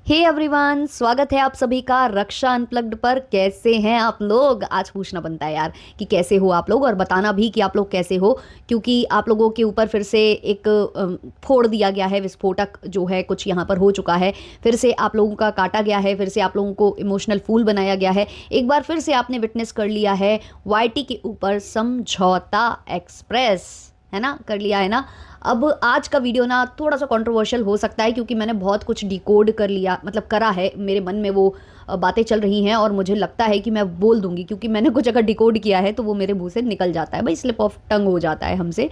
Hey everyone, स्वागत है आप सभी का रक्षा अनप्लग्ड पर। कैसे हैं आप लोग? आज पूछना बनता है यार कि कैसे हो आप लोग, और बताना भी कि आप लोग कैसे हो, क्योंकि आप लोगों के ऊपर फिर से एक फोड़ दिया गया है, विस्फोटक जो है कुछ यहाँ पर हो चुका है। फिर से आप लोगों का काटा गया है, फिर से आप लोगों को इमोशनल फूल बनाया गया है। एक बार फिर से आपने विटनेस कर लिया है वाईटी के ऊपर समझौता एक्सप्रेस, है ना, कर लिया है ना। अब आज का वीडियो ना थोड़ा सा कंट्रोवर्शियल हो सकता है, क्योंकि मैंने बहुत कुछ डिकोड कर लिया, मतलब करा है। मेरे मन में वो बातें चल रही हैं और मुझे लगता है कि मैं बोल दूंगी, क्योंकि मैंने कुछ अगर डिकोड किया है तो वो मेरे मुंह से निकल जाता है भाई, स्लिप ऑफ टंग हो जाता है हमसे।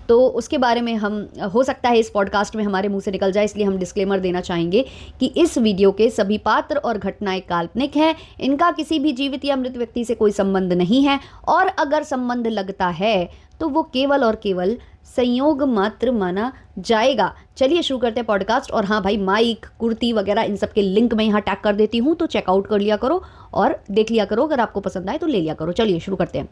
तो उसके बारे में हम, हो सकता है इस पॉडकास्ट में हमारे मुंह से निकल जाए, इसलिए हम डिस्क्लेमर देना चाहेंगे कि इस वीडियो के सभी पात्र और घटनाएं काल्पनिक हैं। इनका किसी भी जीवित या मृत व्यक्ति से कोई संबंध नहीं है, और अगर संबंध लगता है तो वो केवल और केवल संयोग मात्र माना जाएगा। चलिए शुरू करते हैं पॉडकास्ट। और हाँ भाई, माइक, कुर्ती वगैरह इन सब के लिंक मैं यहाँ टैग कर देती हूँ, तो चेकआउट कर लिया करो और देख लिया करो। अगर आपको पसंद आए तो ले लिया करो। चलिए शुरू करते हैं।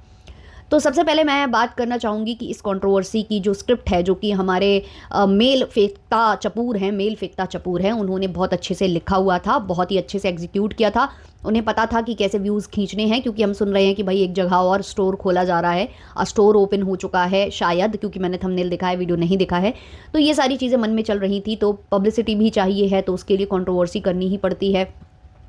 तो सबसे पहले मैं बात करना चाहूँगी कि इस कंट्रोवर्सी की जो स्क्रिप्ट है, जो कि हमारे मेल फेंकता चपूर हैं, उन्होंने बहुत अच्छे से लिखा हुआ था, बहुत ही अच्छे से एग्जीक्यूट किया था। उन्हें पता था कि कैसे व्यूज़ खींचने हैं, क्योंकि हम सुन रहे हैं कि भाई एक जगह और स्टोर खोला जा रहा है, स्टोर ओपन हो चुका है शायद, क्योंकि मैंने थंबनेल देखा है, वीडियो नहीं देखा है। तो ये सारी चीज़ें मन में चल रही थी, तो पब्लिसिटी भी चाहिए है, तो उसके लिए कंट्रोवर्सी करनी ही पड़ती है।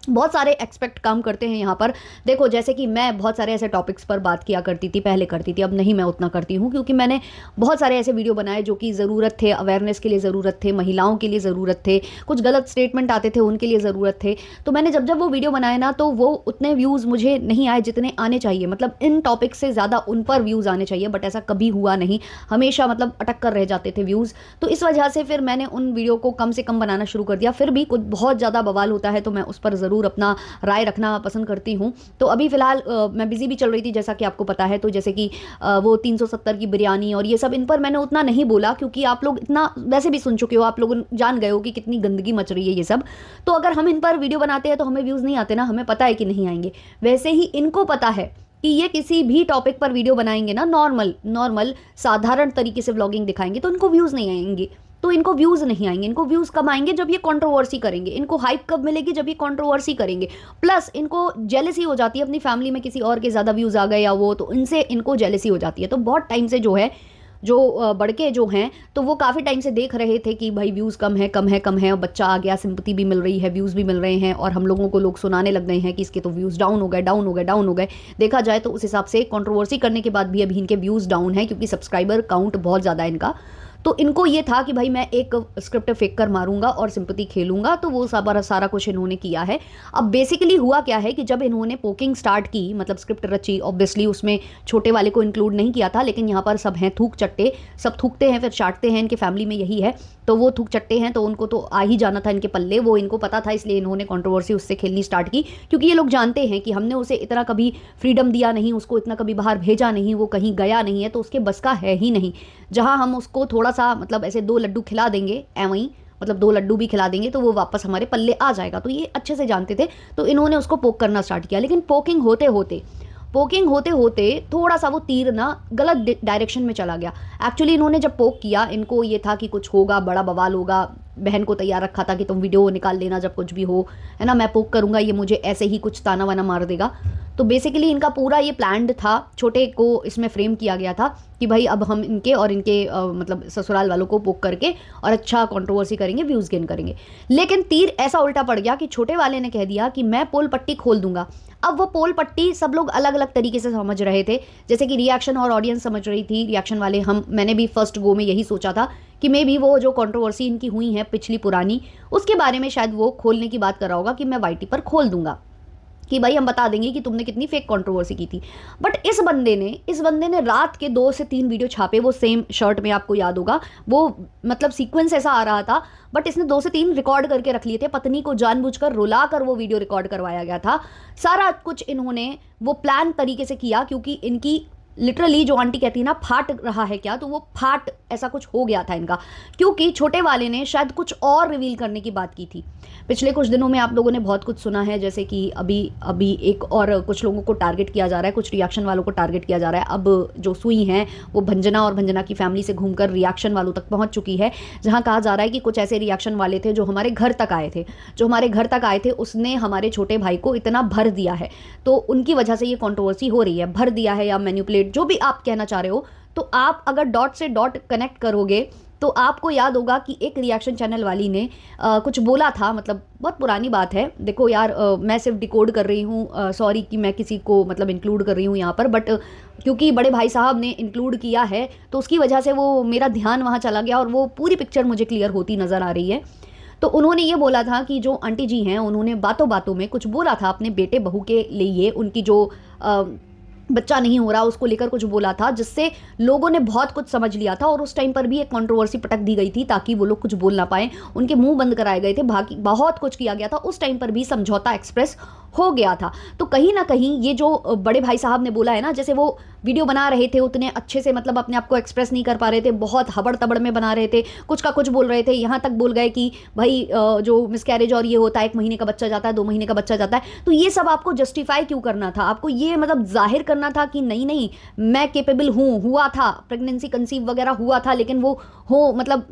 बहुत सारे एक्सपेक्ट काम करते हैं यहाँ पर। देखो, जैसे कि मैं बहुत सारे ऐसे टॉपिक्स पर बात किया करती थी, पहले करती थी, अब नहीं मैं उतना करती हूँ, क्योंकि मैंने बहुत सारे ऐसे वीडियो बनाए जो कि ज़रूरत थे, अवेयरनेस के लिए ज़रूरत थे, महिलाओं के लिए ज़रूरत थे, कुछ गलत स्टेटमेंट आते थे उनके लिए ज़रूरत थे। तो मैंने जब जब वो वीडियो बनाए ना, तो वो उतने व्यूज़ मुझे नहीं आए जितने आने चाहिए, मतलब इन टॉपिक से ज़्यादा उन पर व्यूज़ आने चाहिए, बट ऐसा कभी हुआ नहीं। हमेशा मतलब अटक कर रह जाते थे व्यूज़। तो इस वजह से फिर मैंने उन वीडियो को कम से कम बनाना शुरू कर दिया। फिर भी कुछ बहुत ज़्यादा बवाल होता है तो मैं उस पर ज़रूर अपना राय रखना पसंद करती हूँ। तो अभी फ़िलहाल मैं बिज़ी भी चल रही थी, जैसा कि आपको पता है। तो जैसे कि वो 370 की बिरयानी और ये सब, इन पर मैंने उतना नहीं बोला, क्योंकि आप लोग इतना वैसे भी सुन चुके हो, आप लोग जान गए हो कि कितनी गंदगी मच रही है ये सब। तो अगर हम इन पर वीडियो बनाते हैं तो हमें व्यूज़ नहीं आते ना, हमें पता है कि नहीं आएंगे। वैसे ही इनको पता है कि ये किसी भी टॉपिक पर वीडियो बनाएंगे ना, नॉर्मल साधारण तरीके से व्लॉगिंग दिखाएंगे, तो इनको व्यूज़ नहीं आएंगे। तो इनको व्यूज़ नहीं आएंगे। इनको व्यूज़ कब आएंगे? जब ये कंट्रोवर्सी करेंगे। इनको हाइप कब मिलेगी? जब ये कंट्रोवर्सी करेंगे। प्लस इनको जेलसी हो जाती है अपनी फैमिली में, किसी और के ज़्यादा व्यूज़ आ गए या वो, तो इनसे इनको जेलसी हो जाती है। तो बहुत टाइम से जो है, जो बड़के जो हैं, तो वो काफ़ी टाइम से देख रहे थे कि भाई व्यूज़ कम है कम है कम है, और बच्चा आ गया, सिंपैथी भी मिल रही है, व्यूज़ भी मिल रहे हैं, और हम लोगों को लोग सुनाने लग गए हैं कि इसके तो व्यूज़ डाउन हो गए, डाउन हो गए, डाउन हो गए। देखा जाए तो उस हिसाब से कंट्रोवर्सी करने के बाद भी अभी इनके व्यूज़ डाउन है, क्योंकि सब्सक्राइबर काउंट बहुत ज़्यादा है इनका। तो इनको ये था कि भाई मैं एक स्क्रिप्ट फेंक कर मारूंगा और सिंपैथी खेलूंगा, तो वो सारा कुछ इन्होंने किया है। अब बेसिकली हुआ क्या है कि जब इन्होंने पोकिंग स्टार्ट की, मतलब स्क्रिप्ट रची, ऑब्वियसली उसमें छोटे वाले को इंक्लूड नहीं किया था, लेकिन यहाँ पर सब हैं थूक चट्टे, सब थूकते हैं फिर चाटते हैं, इनके फैमिली में यही है। तो वो थूक चट्टे हैं, तो उनको तो आ ही जाना था इनके पल्ले, वो इनको पता था, इसलिए इन्होंने कंट्रोवर्सी उससे खेलनी स्टार्ट की। क्योंकि ये लोग जानते हैं कि हमने उसे इतना कभी फ्रीडम दिया नहीं, उसको इतना कभी बाहर भेजा नहीं, वो कहीं गया नहीं है, तो उसके बस का है ही नहीं। जहाँ हम उसको थोड़ा सा, मतलब ऐसे 2 लड्डू खिला देंगे वहीं, मतलब 2 लड्डू भी खिला देंगे, तो वो वापस हमारे पल्ले आ जाएगा। तो ये अच्छे से जानते थे, तो इन्होंने उसको पोक करना स्टार्ट किया। लेकिन पोकिंग होते होते थोड़ा सा वो तीर ना गलत डायरेक्शन में चला गया। एक्चुअली इन्होंने जब पोक किया, इनको ये था कि कुछ होगा, बड़ा बवाल होगा। बहन को तैयार रखा था कि तुम वीडियो निकाल लेना जब कुछ भी हो, है ना, मैं पोक करूंगा, ये मुझे ऐसे ही कुछ ताना वाना मार देगा। तो बेसिकली इनका पूरा ये प्लान्ड था, छोटे को इसमें फ्रेम किया गया था कि भाई अब हम इनके और इनके मतलब ससुराल वालों को पोक करके और अच्छा कंट्रोवर्सी करेंगे, व्यूज़ गेन करेंगे। लेकिन तीर ऐसा उल्टा पड़ गया कि छोटे वाले ने कह दिया कि मैं पोल पट्टी खोल दूंगा। अब वो पोल पट्टी सब लोग अलग अलग तरीके से समझ रहे थे, जैसे कि रिएक्शन और ऑडियंस समझ रही थी। रिएक्शन वाले, मैंने भी फर्स्ट गो में यही सोचा था कि मे भी वो जो कंट्रोवर्सी इनकी हुई है पिछली पुरानी, उसके बारे में शायद वो खोलने की बात कर रहा होगा कि मैं वाईटी पर खोल दूंगा, कि भाई हम बता देंगे कि तुमने कितनी फेक कंट्रोवर्सी की थी। बट इस बंदे ने रात के 2 से 3 वीडियो छापे, वो सेम शर्ट में, आपको याद होगा वो, मतलब सीक्वेंस ऐसा आ रहा था, बट इसने 2 से 3 रिकॉर्ड करके रख लिए थे। पत्नी को जानबूझकर रुला कर वो वीडियो रिकॉर्ड करवाया गया था। सारा कुछ इन्होंने वो प्लान तरीके से किया, क्योंकि इनकी लिटरली, जो आंटी कहती है ना फाट रहा है क्या, तो वो फाट ऐसा कुछ हो गया था इनका, क्योंकि छोटे वाले ने शायद कुछ और रिवील करने की बात की थी। पिछले कुछ दिनों में आप लोगों ने बहुत कुछ सुना है, जैसे कि अभी अभी एक और कुछ लोगों को टारगेट किया जा रहा है, कुछ रिएक्शन वालों को टारगेट किया जा रहा है। अब जो सुई हैं वो भंजना और भंजना की फैमिली से घूमकर रिएक्शन वालों तक पहुंच चुकी है, जहां कहा जा रहा है कि कुछ ऐसे रिएक्शन वाले थे जो हमारे घर तक आए थे, उसने हमारे छोटे भाई को इतना भर दिया है, तो उनकी वजह से ये कंट्रोवर्सी हो रही है। भर दिया है या मैनिपुलेट, जो भी आप कहना चाह रहे हो, तो आप अगर डॉट से डॉट कनेक्ट करोगे तो आपको याद होगा कि एक रिएक्शन चैनल वाली ने कुछ बोला था, मतलब बहुत पुरानी बात है। देखो यार, मैं सिर्फ डिकोड कर रही हूँ, सॉरी कि मैं किसी को मतलब इंक्लूड कर रही हूँ यहाँ पर, बट क्योंकि बड़े भाई साहब ने इंक्लूड किया है तो उसकी वजह से वो मेरा ध्यान वहाँ चला गया और वो पूरी पिक्चर मुझे क्लियर होती नज़र आ रही है। तो उन्होंने ये बोला था कि जो आंटी जी हैं उन्होंने बातों बातों में कुछ बोला था अपने बेटे बहू के लिए, उनकी जो बच्चा नहीं हो रहा उसको लेकर कुछ बोला था, जिससे लोगों ने बहुत कुछ समझ लिया था और उस टाइम पर भी एक कंट्रोवर्सी पटक दी गई थी ताकि वो लोग कुछ बोल ना पाए, उनके मुंह बंद कराए गए थे, बाकी बहुत कुछ किया गया था। उस टाइम पर भी समझौता एक्सप्रेस हो गया था। तो कहीं ना कहीं ये जो बड़े भाई साहब ने बोला है ना, जैसे वो वीडियो बना रहे थे उतने अच्छे से मतलब अपने आप को एक्सप्रेस नहीं कर पा रहे थे, बहुत हबड़ तबड़ में बना रहे थे, कुछ का कुछ बोल रहे थे, यहाँ तक बोल गए कि भाई जो मिसकैरेज और ये होता है, 1 महीने का बच्चा जाता है, 2 महीने का बच्चा जाता है, तो ये सब आपको जस्टिफाई क्यों करना था? आपको ये मतलब जाहिर करना था कि नहीं नहीं मैं केपेबल हूँ, हुआ था प्रेगनेंसी कंसीव वगैरह हुआ था, लेकिन वो हो मतलब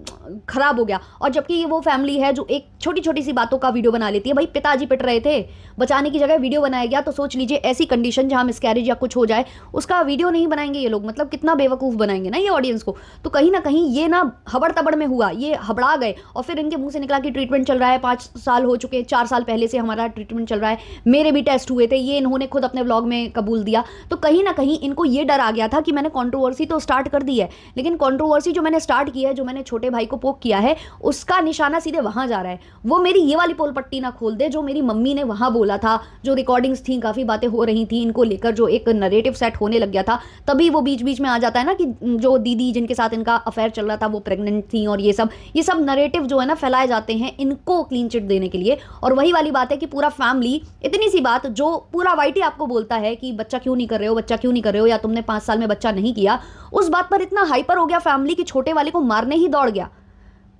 खराब हो गया। और जबकि ये वो फैमिली है जो एक छोटी छोटी सी बातों का वीडियो बना लेती है। भाई पिताजी पिट रहे थे, बचाने की जगह वीडियो बनाया गया, तो सोच लीजिए ऐसी कंडीशन जहां मिसकैरेज या कुछ हो जाए उसका वीडियो नहीं बनाएंगे ये लोग, मतलब कितना बेवकूफ़ बनाएंगे ना ये ऑडियंस को। तो कहीं ना कहीं ये ना हबड़ तबड़ में हुआ, ये हबड़ा गए और फिर इनके मुंह से निकला कि ट्रीटमेंट चल रहा है, 5 साल हो चुके, 4 साल पहले से हमारा ट्रीटमेंट चल रहा है, मेरे भी टेस्ट हुए थे, ये इन्होंने खुद अपने व्लॉग में कबूल दिया। तो कहीं ना कहीं इनको ये डर आ गया था कि मैंने कंट्रोवर्सी तो स्टार्ट कर दी है, लेकिन कंट्रोवर्सी जो मैंने स्टार्ट की है, जो मैंने छोटे भाई को पोक किया है, उसका निशाना सीधे वहां जा रहा है। वो मेरी ये वाली पोल पट्टी ना खोल दे जो मेरी मम्मी ने वहां बोला था, जो रिकॉर्डिंग्स थी, काफ़ी बातें हो रही थी इनको लेकर, जो एक नरेटिव सेट होने लग गया था। तभी वो बीच बीच में आ जाता है ना कि जो दीदी जिनके साथ इनका अफेयर चल रहा था वो प्रेग्नेंट थी, और ये सब नरेटिव जो है ना फैलाए जाते हैं इनको क्लीन चिट देने के लिए। और वही वाली बात है कि पूरा फैमिली, इतनी सी बात जो पूरा वाइटी आपको बोलता है कि बच्चा क्यों नहीं कर रहे हो, बच्चा क्यों नहीं कर रहे हो, या तुमने 5 साल में बच्चा नहीं किया, उस बात पर इतना हाइपर हो गया फैमिली कि छोटे वाले को मारने ही दौड़ गया।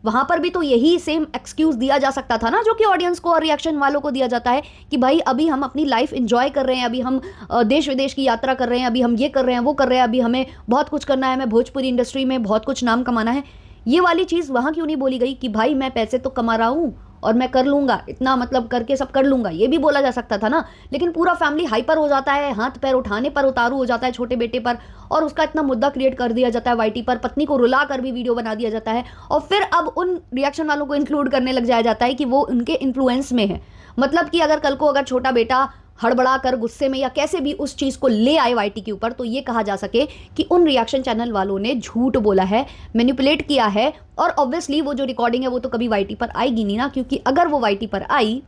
वहां पर भी तो यही सेम एक्सक्यूज दिया जा सकता था ना, जो कि ऑडियंस को और रिएक्शन वालों को दिया जाता है कि भाई अभी हम अपनी लाइफ एंजॉय कर रहे हैं, अभी हम देश विदेश की यात्रा कर रहे हैं, अभी हम ये कर रहे हैं, वो कर रहे हैं, अभी हमें बहुत कुछ करना है, हमें भोजपुरी इंडस्ट्री में बहुत कुछ नाम कमाना है। ये वाली चीज़ वहाँ क्यों नहीं बोली गई कि भाई मैं पैसे तो कमा रहा हूँ और मैं कर लूंगा, इतना मतलब करके सब कर लूंगा, ये भी बोला जा सकता था ना। लेकिन पूरा फैमिली हाइपर हो जाता है, हाथ पैर उठाने पर उतारू हो जाता है छोटे बेटे पर, और उसका इतना मुद्दा क्रिएट कर दिया जाता है वाईटी पर, पत्नी को रुला कर भी वीडियो बना दिया जाता है, और फिर अब उन रिएक्शन वालों को इंक्लूड करने लग जाया जाता है कि वो उनके इन्फ्लुएंस में है। मतलब कि अगर कल को अगर छोटा बेटा हड़बड़ा कर गुस्से में या कैसे भी उस चीज़ को ले आए वाईटी के ऊपर, तो ये कहा जा सके कि उन रिएक्शन चैनल वालों ने झूठ बोला है, मैनिपुलेट किया है। और ऑब्वियसली वो जो रिकॉर्डिंग है वो तो कभी वाईटी पर आएगी नहीं ना, क्योंकि अगर वो वाईटी पर आई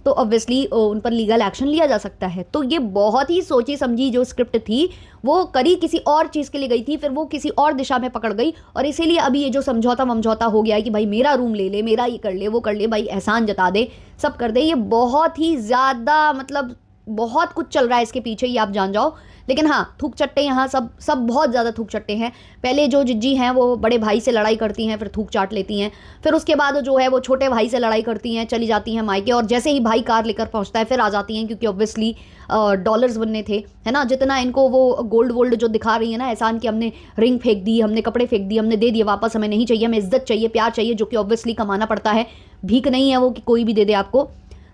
तो ऑब्वियसली उन पर लीगल एक्शन लिया जा सकता है। तो ये बहुत ही सोची समझी जो स्क्रिप्ट थी वो करी किसी और चीज़ के लिए गई थी, फिर वो किसी और दिशा में पकड़ गई, और इसीलिए अभी ये जो समझौता हो गया है कि भाई मेरा रूम ले ले, मेरा ये कर ले, वो कर ले, भाई एहसान जता दे, सब कर दे, ये बहुत ही ज़्यादा मतलब बहुत कुछ चल रहा है इसके पीछे, ये आप जान जाओ। लेकिन हाँ, थूक चट्टे यहाँ सब बहुत ज़्यादा थूक चट्टे हैं। पहले जो जिज्जी हैं वो बड़े भाई से लड़ाई करती हैं, फिर थूक चाट लेती हैं, फिर उसके बाद जो है वो छोटे भाई से लड़ाई करती हैं, चली जाती हैं मायके, और जैसे ही भाई कार लेकर पहुँचता है फिर आ जाती हैं, क्योंकि ऑब्वियसली डॉलर्स बनने थे, है ना। जितना इनको वो गोल्ड वोल्ड जो दिखा रही है ना, एहसान कि हमने रिंग फेंक दी, हमने कपड़े फेंक दिए, हमने दे दिए वापस, हमें नहीं चाहिए, हमें इज्जत चाहिए, प्यार चाहिए, जो कि ऑब्वियसली कमाना पड़ता है, भीख नहीं है वो कि कोई भी दे दे आपको।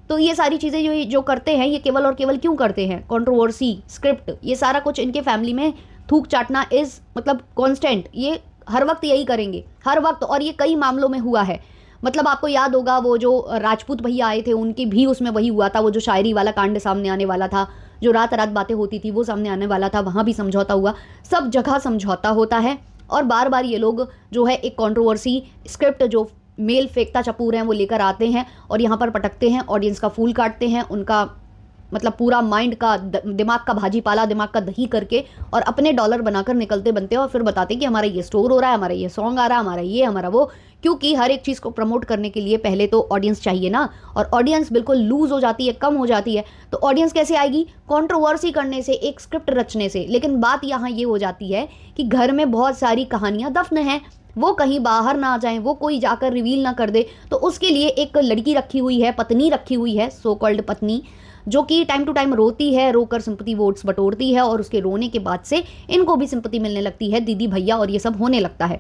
तो ये सारी चीज़ें जो करते हैं, ये केवल और केवल क्यों करते हैं? कंट्रोवर्सी, स्क्रिप्ट, ये सारा कुछ इनके फैमिली में थूक चाटना इज़ मतलब कांस्टेंट, ये हर वक्त यही करेंगे, हर वक्त। और ये कई मामलों में हुआ है। मतलब आपको याद होगा वो जो राजपूत भैया आए थे उनकी भी उसमें वही हुआ था, वो जो शायरी वाला कांड सामने आने वाला था, जो रात रात बातें होती थी वो सामने आने वाला था, वहाँ भी समझौता हुआ। सब जगह समझौता होता है, और बार बार ये लोग जो है एक कंट्रोवर्सी स्क्रिप्ट जो मेल फेंकता चपूर हैं वो लेकर आते हैं और यहाँ पर पटकते हैं, ऑडियंस का फूल काटते हैं, उनका मतलब पूरा माइंड का दिमाग का भाजी पाला, दिमाग का दही करके और अपने डॉलर बनाकर निकलते बनते हैं और फिर बताते कि हमारा ये स्टोर हो रहा है, हमारा ये सॉन्ग आ रहा है, हमारा ये, हमारा वो। क्योंकि हर एक चीज़ को प्रमोट करने के लिए पहले तो ऑडियंस चाहिए ना, और ऑडियंस बिल्कुल लूज हो जाती है, कम हो जाती है। तो ऑडियंस कैसे आएगी? कंट्रोवर्सी करने से, एक स्क्रिप्ट रचने से। लेकिन बात यहाँ ये हो जाती है कि घर में बहुत सारी कहानियां दफन हैं, वो कहीं बाहर ना आ जाएं, वो कोई जाकर रिवील ना कर दे। तो उसके लिए एक लड़की रखी हुई है, पत्नी रखी हुई है, सो कॉल्ड पत्नी, जो कि टाइम टू टाइम रोती है, रोकर सिंपैथी वोट्स बटोरती है, और उसके रोने के बाद से इनको भी सिंपैथी मिलने लगती है, दीदी भैया और ये सब होने लगता है।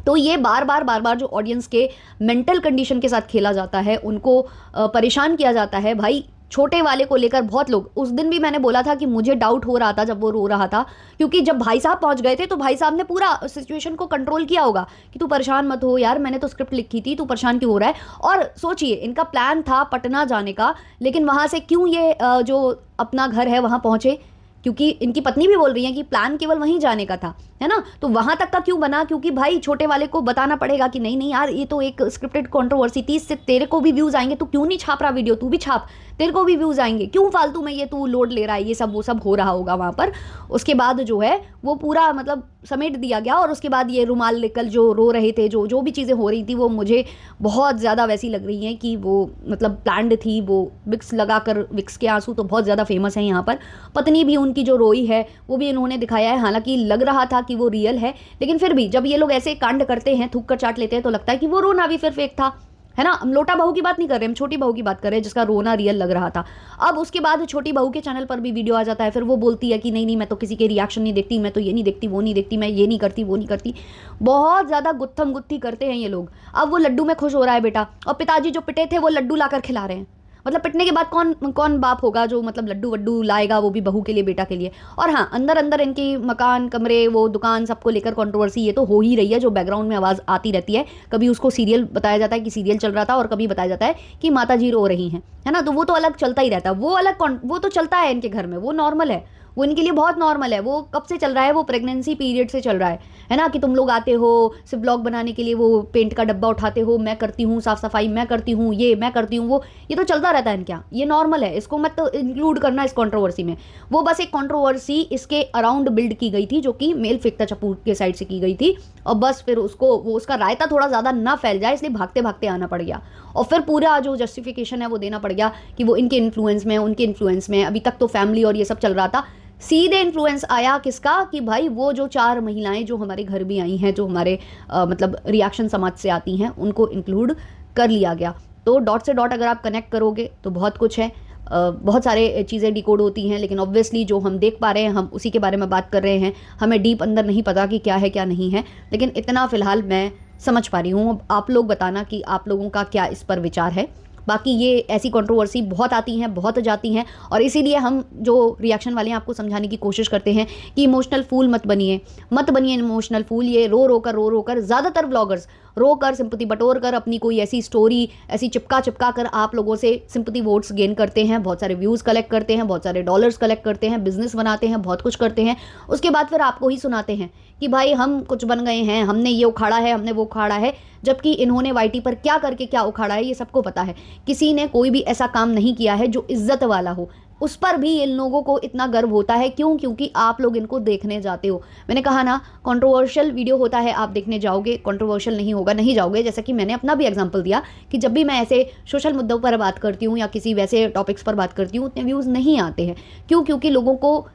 तो ये बार बार जो ऑडियंस के मेंटल कंडीशन के साथ खेला जाता है, उनको परेशान किया जाता है। भाई छोटे वाले को लेकर बहुत लोग, उस दिन भी मैंने बोला था कि मुझे डाउट हो रहा था जब वो रो रहा था, क्योंकि जब भाई साहब पहुंच गए थे तो भाई साहब ने पूरा सिचुएशन को कंट्रोल किया होगा कि तू परेशान मत हो यार, मैंने तो स्क्रिप्ट लिखी थी, तू परेशान क्यों हो रहा है। और सोचिए, इनका प्लान था पटना जाने का, लेकिन वहां से क्यों ये जो अपना घर है वहां पहुंचे, क्योंकि इनकी पत्नी भी बोल रही है कि प्लान केवल वहीं जाने का था, है ना। तो वहां तक का क्यों बना? क्योंकि भाई छोटे वाले को बताना पड़ेगा कि नहीं नहीं यार, ये तो एक स्क्रिप्टेड कंट्रोवर्सी थी, इससे तेरे को भी व्यूज आएंगे, तू क्यों नहीं छाप रहा वीडियो, तू भी छाप, तेरे को भी व्यूज आएंगे, क्यों फालतू में ये तू लोड ले रहा है, ये सब वो सब हो रहा होगा वहां पर। उसके बाद जो है वो पूरा मतलब समेट दिया गया, और उसके बाद ये रुमाल लेकर जो रो रहे थे, जो जो भी चीज़ें हो रही थी, वो मुझे बहुत ज़्यादा वैसी लग रही हैं कि वो मतलब प्लान्ड थी। वो विक्स लगाकर, विक्स के आंसू तो बहुत ज़्यादा फेमस हैं यहाँ पर। पत्नी भी उनकी जो रोई है वो भी इन्होंने दिखाया है, हालांकि लग रहा था कि वो रियल है, लेकिन फिर भी जब ये लोग ऐसे कांड करते हैं, थूक कर चाट लेते हैं, तो लगता है कि वो रोना भी फिर फेक था, है ना। हम लोटा बहू की बात नहीं कर रहे, हम छोटी बहू की बात कर रहे हैं, जिसका रोना रियल लग रहा था। अब उसके बाद छोटी बहू के चैनल पर भी वीडियो आ जाता है, फिर वो बोलती है कि नहीं नहीं, मैं तो किसी के रिएक्शन नहीं देखती, मैं तो ये नहीं देखती, वो नहीं देखती, मैं ये नहीं करती, वो नहीं करती। बहुत ज़्यादा गुत्थम गुत्थी करते हैं ये लोग। अब वो लड्डू में खुश हो रहा है बेटा, और पिताजी जो पिटे थे वो लड्डू लाकर खिला रहे हैं। मतलब पिटने के बाद कौन कौन बाप होगा जो मतलब लड्डू वड्डू लाएगा, वो भी बहू के लिए, बेटा के लिए। और हाँ, अंदर अंदर इनकी मकान, कमरे, वो दुकान, सबको लेकर कंट्रोवर्सी ये तो हो ही रही है, जो बैकग्राउंड में आवाज़ आती रहती है। कभी उसको सीरियल बताया जाता है कि सीरियल चल रहा था, और कभी बताया जाता है कि माता जी रो रही हैं, है ना। तो वो तो अलग चलता ही रहता है, वो अलग वो तो चलता है इनके घर में, वो नॉर्मल है, वो इनके लिए बहुत नॉर्मल है। वो कब से चल रहा है? वो प्रेगनेंसी पीरियड से चल रहा है ना, कि तुम लोग आते हो सिर्फ ब्लॉग बनाने के लिए, वो पेंट का डब्बा उठाते हो, मैं करती हूँ साफ सफाई, मैं करती हूँ ये, मैं करती हूँ वो, ये तो चलता रहता है इनके यहाँ, ये नॉर्मल है। इसको मत तो इंक्लूड करना इस कंट्रोवर्सी में। वो बस एक कंट्रोवर्सी इसके अराउंड बिल्ड की गई थी, जो कि मेल फेंकता चप्पू के साइड से की गई थी, और बस फिर उसको वो उसका रायता थोड़ा ज़्यादा ना फैल जाए, इसलिए भागते भागते आना पड़ गया, और फिर पूरा जो जस्टिफिकेशन है वो देना पड़ गया कि वो इनके इन्फ्लुएंस में, उनके इन्फ्लुएंस में। अभी तक तो फैमिली और ये सब चल रहा था, सीधे इन्फ्लुएंस आया किसका? कि भाई वो जो 4 महिलाएं जो हमारे घर भी आई हैं, जो हमारे मतलब रिएक्शन समाज से आती हैं, उनको इंक्लूड कर लिया गया। तो डॉट से डॉट अगर आप कनेक्ट करोगे तो बहुत कुछ है, बहुत सारे चीज़ें डिकोड होती हैं, लेकिन ऑब्वियसली जो हम देख पा रहे हैं हम उसी के बारे में बात कर रहे हैं। हमें डीप अंदर नहीं पता कि क्या है क्या नहीं है, लेकिन इतना फ़िलहाल मैं समझ पा रही हूँ। आप लोग बताना कि आप लोगों का क्या इस पर विचार है। बाकी ये ऐसी कंट्रोवर्सी बहुत आती हैं, बहुत जाती हैं, और इसीलिए हम जो रिएक्शन वाले हैं आपको समझाने की कोशिश करते हैं कि इमोशनल फूल मत बनिए, मत बनिए इमोशनल फूल। ये रो कर ज़्यादातर व्लॉगर्स रो कर, सिंपैथी बटोर कर, अपनी कोई ऐसी स्टोरी ऐसी चिपका कर आप लोगों से सिंपैथी वोट्स गेन करते हैं, बहुत सारे व्यूज़ कलेक्ट करते हैं, बहुत सारे डॉलर्स कलेक्ट करते हैं, बिजनेस बनाते हैं, बहुत कुछ करते हैं। उसके बाद फिर आपको ही सुनाते हैं कि भाई हम कुछ बन गए हैं, हमने ये उखाड़ा है, हमने वो उखाड़ा है, जबकि इन्होंने वाईटी पर क्या करके क्या उखाड़ा है ये सबको पता है। किसी ने कोई भी ऐसा काम नहीं किया है जो इज्जत वाला हो, उस पर भी इन लोगों को इतना गर्व होता है। क्यों? क्योंकि आप लोग इनको देखने जाते हो। मैंने कहा ना, कंट्रोवर्शियल वीडियो होता है, आप देखने जाओगे, कंट्रोवर्शियल नहीं होगा, नहीं जाओगे। जैसा कि मैंने अपना भी एग्जांपल दिया कि जब भी मैं ऐसे सोशल मुद्दों पर बात करती हूँ या किसी वैसे टॉपिक्स पर बात करती हूँ, उतने व्यूज़ नहीं आते हैं। क्यों? क्योंकि लोगों को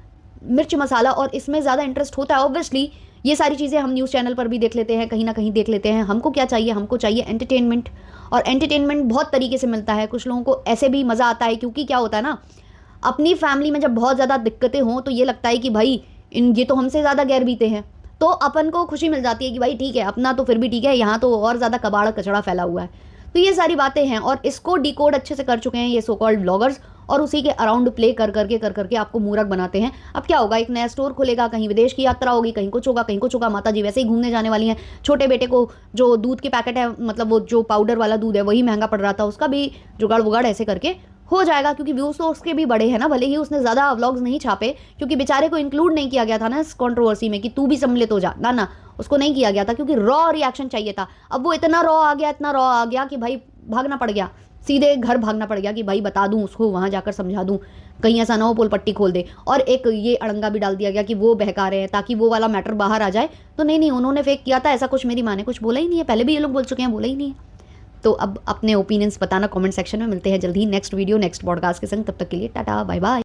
मिर्च मसाला और इसमें ज़्यादा इंटरेस्ट होता है। ऑब्वियसली ये सारी चीज़ें हम न्यूज़ चैनल पर भी देख लेते हैं, कहीं ना कहीं देख लेते हैं। हमको क्या चाहिए? हमको चाहिए एंटरटेनमेंट, और एंटरटेनमेंट बहुत तरीके से मिलता है। कुछ लोगों को ऐसे भी मज़ा आता है, क्योंकि क्या होता है ना, अपनी फैमिली में जब बहुत ज़्यादा दिक्कतें हों तो ये लगता है कि भाई ये तो हमसे ज़्यादा गैर बीते हैं, तो अपन को खुशी मिल जाती है कि भाई ठीक है, अपना तो फिर भी ठीक है, यहाँ तो और ज़्यादा कबाड़ कचड़ा फैला हुआ है। तो ये सारी बातें हैं, और इसको डिकोड अच्छे से कर चुके हैं ये सो कॉल्ड ब्लॉगर्स, और उसी के अराउंड प्ले कर करके आपको मूर्ख बनाते हैं। अब क्या होगा? एक नया स्टोर खुलेगा, कहीं विदेश की यात्रा होगी, कहीं कुछ होगा, कहीं कुछ होगा। माता जी वैसे ही घूमने जाने वाली हैं। छोटे बेटे को जो दूध के पैकेट है, मतलब वो जो पाउडर वाला दूध है, वही महंगा पड़ रहा था, उसका भी जुगाड़ वुगाड़ ऐसे करके हो जाएगा, क्योंकि व्यूज़ तो उसके भी बड़े हैं ना। भले ही उसने ज़्यादा व्लॉग्स नहीं छापे, क्योंकि बेचारे को इंक्लूड नहीं किया गया था ना इस कंट्रोवर्सी में कि तू भी सम्मिलित हो जा, ना, उसको नहीं किया गया था, क्योंकि रॉ रिएक्शन चाहिए था। अब वो इतना रॉ आ गया, इतना रॉ आ गया कि भाई भागना पड़ गया, सीधे घर भागना पड़ गया कि भाई बता दूं उसको, वहाँ जाकर समझा दूं, कहीं ऐसा ना हो पुल पट्टी खोल दे। और एक ये अड़ंगा भी डाल दिया गया कि वो बहका रहे हैं ताकि वो वाला मैटर बाहर आ जाए। तो नहीं नहीं, उन्होंने फेक किया था, ऐसा कुछ मेरी माँ ने कुछ बोला ही नहीं है, पहले भी ये लोग बोल चुके हैं, बोला ही नहीं है। तो अब अपने ओपिनियंस बताना कमेंट सेक्शन में। मिलते हैं जल्दी ही नेक्स्ट वीडियो नेक्स्ट पॉडकास्ट के संग, तब तक के लिए टाटा बाय बाय।